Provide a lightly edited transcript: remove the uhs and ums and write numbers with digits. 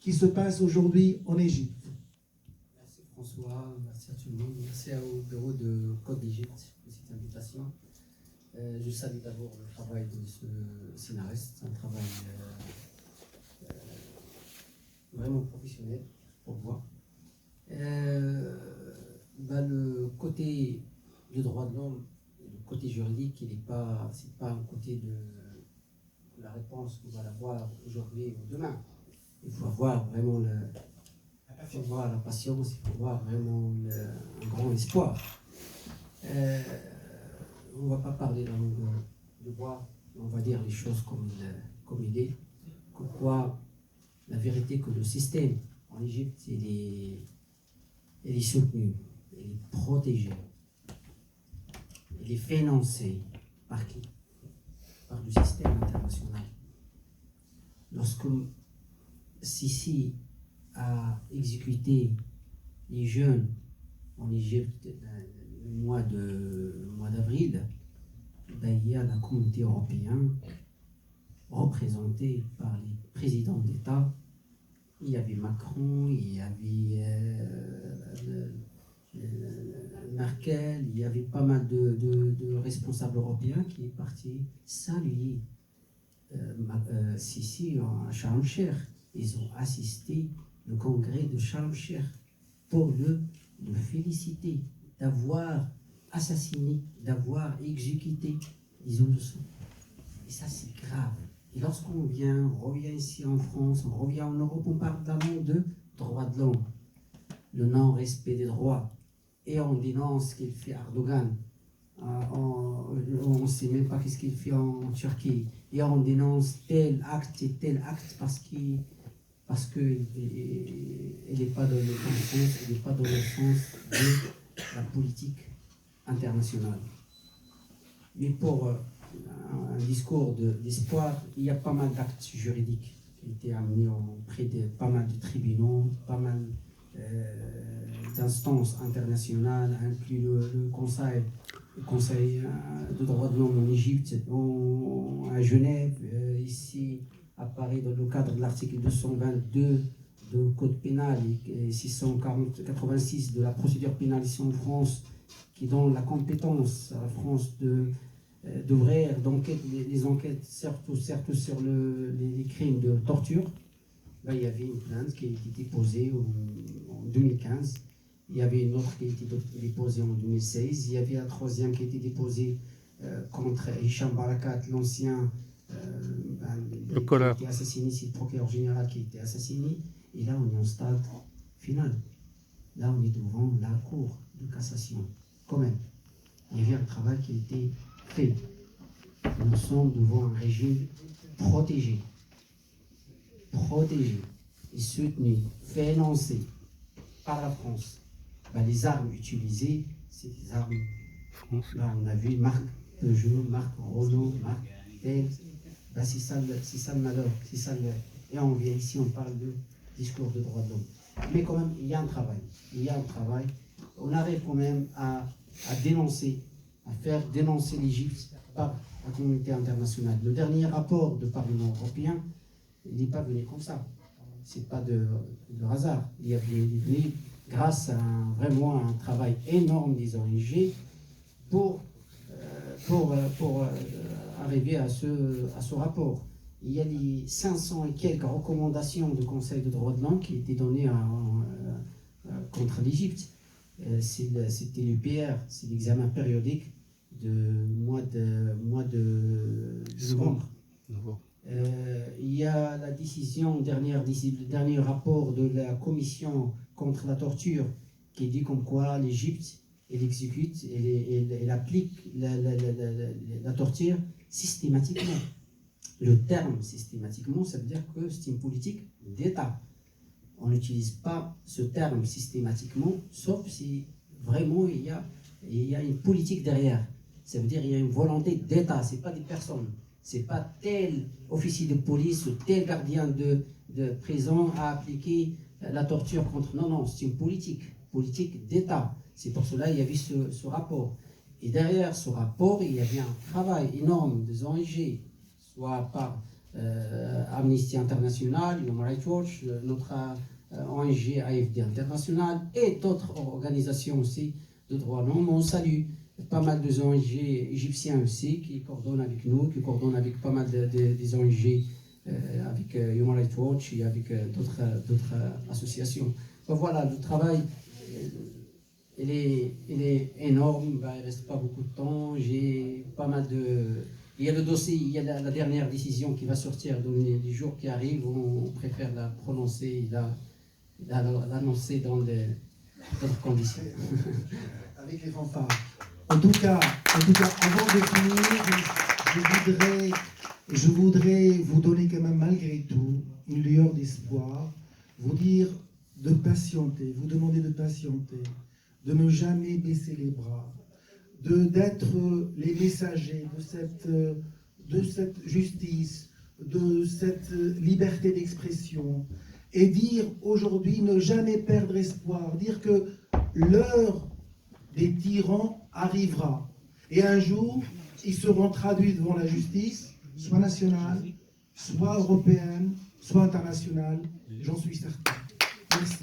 qui se passe aujourd'hui en Égypte. Merci François, merci à tout le monde, merci au bureau de Côte d'Égypte pour cette invitation. Je salue d'abord le travail de ce scénariste, c'est un travail vraiment professionnel pour moi. Le côté du droit de l'homme, le côté juridique, c'est pas un côté de la réponse qu'on va l'avoir aujourd'hui ou demain. Il faut avoir vraiment la patience, il faut avoir vraiment un grand espoir. On ne va pas parler dans de bois, on va dire les choses comme il est. Pourquoi la vérité que le système en Égypte, il est soutenu, il est protégé, il est financé par qui? Par le système international. Lorsque Sisi a exécuté les jeunes en Égypte le mois d'avril, il y a la communauté européenne représentée par les présidents d'État. Il y avait Macron, il y avait Merkel, il y avait pas mal de responsables européens qui est parti saluer Sisi à Sharm el-Sheikh. Ils ont assisté au congrès de Sharm el-Sheikh pour le féliciter d'avoir assassiné, d'avoir exécuté les innocents. Et ça, c'est grave. Et lorsqu'on revient ici en France, on revient en Europe, on parle d'abord de droits de l'homme, le non-respect des droits. Et on dénonce ce qu'il fait Erdogan. On ne sait même pas ce qu'il fait en Turquie. Et on dénonce tel acte parce qu'il n'est pas dans le sens, il n'est pas dans le sens de la politique internationale. Mais pour un discours d'espoir, il y a pas mal d'actes juridiques qui ont été amenés auprès de pas mal de tribunaux, pas mal d'instances internationales, inclus le Conseil de droits de l'homme en Égypte, à Genève, ici à Paris, dans le cadre de l'article 222 du Code pénal et 686 de la procédure pénale ici en France, qui donne la compétence à la France d'ouvrir les enquêtes, surtout sur les crimes de torture. Là, il y avait une plainte qui a été déposée en 2015. Il y avait une autre qui a été déposée en 2016. Il y avait la troisième qui a été déposée contre Hicham Barakat, l'ancien qui a été assassiné, c'est le procureur général qui a été assassiné. Et là, on est en stade final. Là, on est devant la Cour de cassation. Quand même, il y avait un travail qui a été fait. Nous sommes devant un régime protégé et soutenu, financé par la France. Les armes utilisées, c'est des armes. Là, on a vu marque Peugeot, marque Renault, marque Tel. C'est ça le malheur. Et on vient ici, on parle de discours de droits de l'homme. Mais quand même, il y a un travail. On arrive quand même à dénoncer, à faire dénoncer l'Égypte par la communauté internationale. Le dernier rapport du Parlement européen, il n'est pas venu comme ça. C'est pas de hasard. Il est venu grâce à vraiment un travail énorme des ONG pour arriver à ce rapport. Il y a les 500 et quelques recommandations du Conseil de droits de l'homme qui étaient données contre l'Égypte. C'était l'UPR, c'est l'examen périodique de mois de novembre. Il y a la le dernier rapport de la Commission contre la torture qui dit comme quoi l'Égypte, elle exécute, elle applique la torture systématiquement. Le terme systématiquement, ça veut dire que c'est une politique d'État. On n'utilise pas ce terme systématiquement, sauf si vraiment il y a une politique derrière. Ça veut dire qu'il y a une volonté d'État, ce n'est pas des personnes. Ce n'est pas tel officier de police ou tel gardien de prison à appliquer la torture contre. Non, c'est une politique d'État. C'est pour cela qu'il y avait ce rapport. Et derrière ce rapport, il y avait un travail énorme des ONG, soit par Amnesty International, Human Rights Watch, notre ONG AFD International et d'autres organisations aussi de droits de l'homme. On salue pas mal de ONG égyptiens aussi qui coordonnent avec nous, qui coordonnent avec pas mal des ONG, avec Human Rights Watch et avec d'autres associations. Donc voilà, le travail, il est énorme, il ne reste pas beaucoup de temps. J'ai pas mal de... Il y a le dossier, il y a la dernière décision qui va sortir dans les jours qui arrivent. On préfère la prononcer et l'annoncer dans d'autres conditions. Avec les fanfares. En tout cas, avant de finir, je voudrais vous donner quand même malgré tout une lueur d'espoir, vous dire de patienter, vous demander de patienter, de ne jamais baisser les bras, d'être les messagers de cette justice, de cette liberté d'expression, et dire aujourd'hui ne jamais perdre espoir, dire que l'heure des tyrans arrivera. Et un jour, ils seront traduits devant la justice, soit nationale, soit européenne, soit internationale. J'en suis certain. Merci.